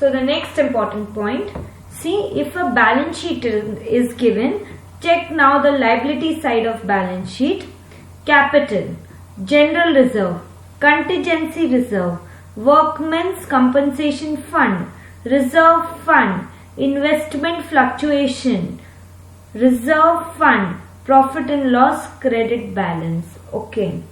So the next important point, see if a balance sheet is given, check now the liability side of balance sheet. Capital, general reserve, contingency reserve, workmen's compensation fund, reserve fund, investment fluctuation, reserve fund, profit and loss, credit balance. Okay,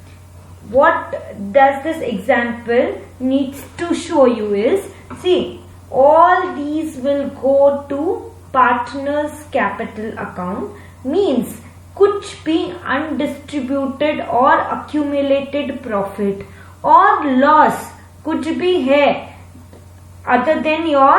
what does this example needs to show you is, see, all these will go to partners capital account, means कुछ भी undistributed और accumulated profit और loss कुछ भी है other than your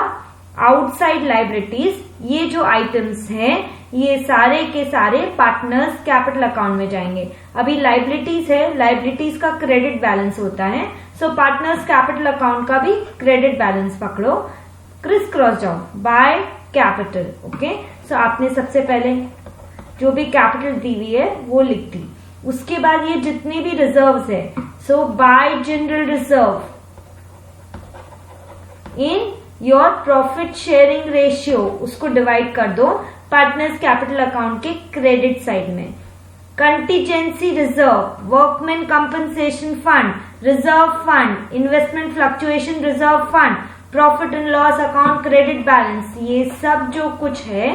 outside liabilities, ये जो items हैं ये सारे के सारे पार्टनर्स कैपिटल अकाउंट में जाएंगे. अभी लाइबिलिटीज है, लाइबिलिटीज का क्रेडिट बैलेंस होता है, सो पार्टनर्स कैपिटल अकाउंट का भी क्रेडिट बैलेंस पकड़ो, क्रिस क्रॉस जाओ बाय कैपिटल. ओके, सो आपने सबसे पहले जो भी कैपिटल दी हुई है वो लिख दी. उसके बाद ये जितने भी रिजर्व्स है, so by general reserve in your profit sharing ratio, उसको डिवाइड कर दो पार्टनर्स कैपिटल अकाउंट के क्रेडिट साइड में. Contingency reserve, workman compensation fund, reserve fund, investment fluctuation reserve fund, profit and loss account, credit balance, ये सब जो कुछ है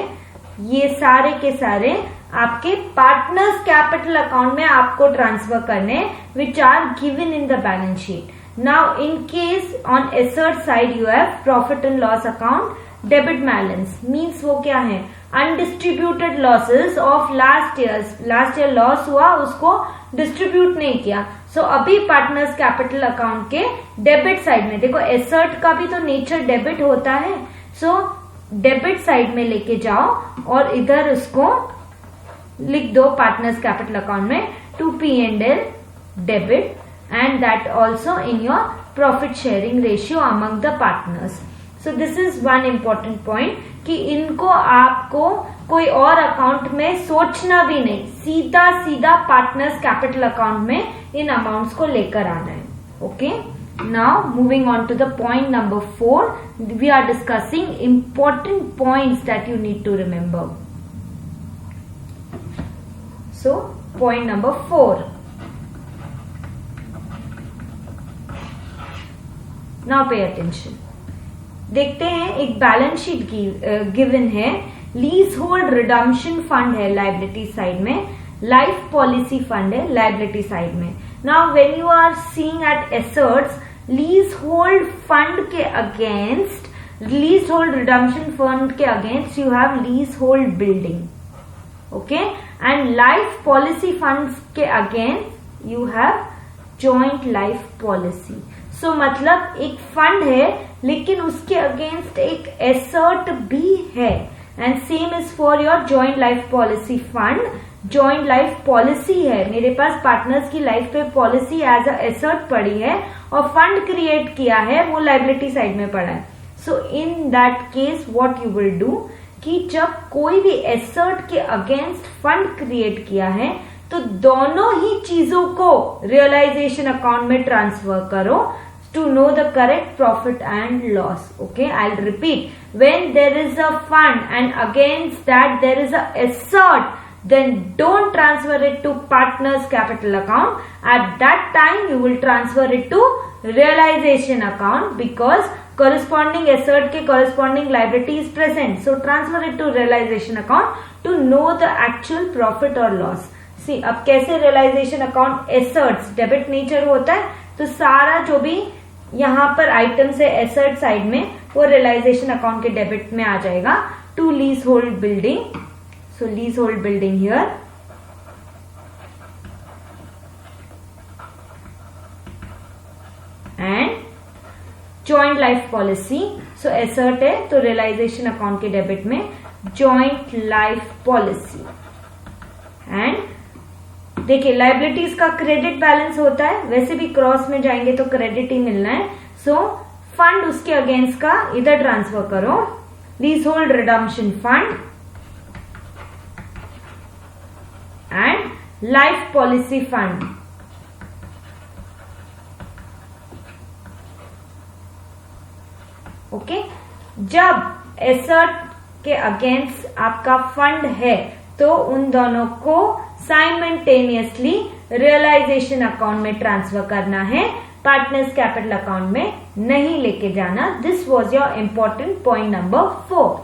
ये सारे के सारे आपके पार्टनर्स कैपिटल अकाउंट में आपको ट्रांसफर करने, which are given in the balance sheet. Now in case on asset side you have profit and loss account, debit balance means वो क्या है, undistributed losses of last year loss हुआ, उसको distribute नहीं किया. सो अभी partners capital account के debit side में देखो, एसेट का भी तो नेचर डेबिट होता है, सो डेबिट साइड में लेके जाओ और इधर उसको लिख दो पार्टनर्स कैपिटल अकाउंट में to P&L debit and that also in your profit sharing ratio among the partners. So this is one important point कि इनको आपको कोई और अकाउंट में सोचना भी नहीं, सीधा सीधा पार्टनर्स कैपिटल अकाउंट में इन अमाउंट्स को लेकर आना है. Okay, now moving on to the point number 4, we are discussing important points that you need to remember. So point number 4, now pay attention. देखते हैं, एक बैलेंस शीट गिवन है, lease hold redemption fund है liability side में, life policy fund है liability side में. Now when you are seeing at assets, lease hold fund के against, lease hold redemption fund के against you have lease hold building. Okay, and life policy funds के against you have joint life policy. So मतलब एक fund है लेकिन उसके against एक asset भी है, and same is for your joint life policy fund. Joint life policy है, मेरे पास पार्टनर्स की लाइफ पे पॉलिसी एज अ एसेट पड़ी है और फंड क्रिएट किया है, वो लाइबिलिटी साइड में पड़ा है. So in that case what you will do कि जब कोई भी एसेट के अगेंस्ट फंड क्रिएट किया है तो दोनों ही चीजों को रियलाइजेशन अकाउंट में ट्रांसफर करो to know the correct profit and loss. Okay, I'll repeat. When there is a fund and against that there is a asset, then don't transfer it to partners capital account. At that time you will transfer it to realization account because corresponding asset के corresponding liability is present. So transfer it to realization account to know the actual profit or loss. See, अब कैसे realization account assets debit nature होता है, तो सारा जो भी यहाँ पर आइटम्स है एसेट साइड में वो रियलाइजेशन अकाउंट के डेबिट में आ जाएगा. To lease hold building, so lease hold building here, and joint life policy. So asset है तो रियलाइजेशन अकाउंट के डेबिट में जॉइंट लाइफ पॉलिसी. एंड देखिए लाइबिलिटीज का क्रेडिट बैलेंस होता है, वैसे भी क्रॉस में जाएंगे तो क्रेडिट ही मिलना है. सो फंड उसके अगेंस्ट का इधर ट्रांसफर करो, lease hold redemption fund and life policy fund. Okay, जब एसेट के अगेंस्ट आपका फंड है तो उन दोनों को साइमल्टेनियसली रियलाइजेशन अकाउंट में ट्रांसफर करना है, पार्टनर्स कैपिटल अकाउंट में नहीं लेके जाना। This was your important point number 4।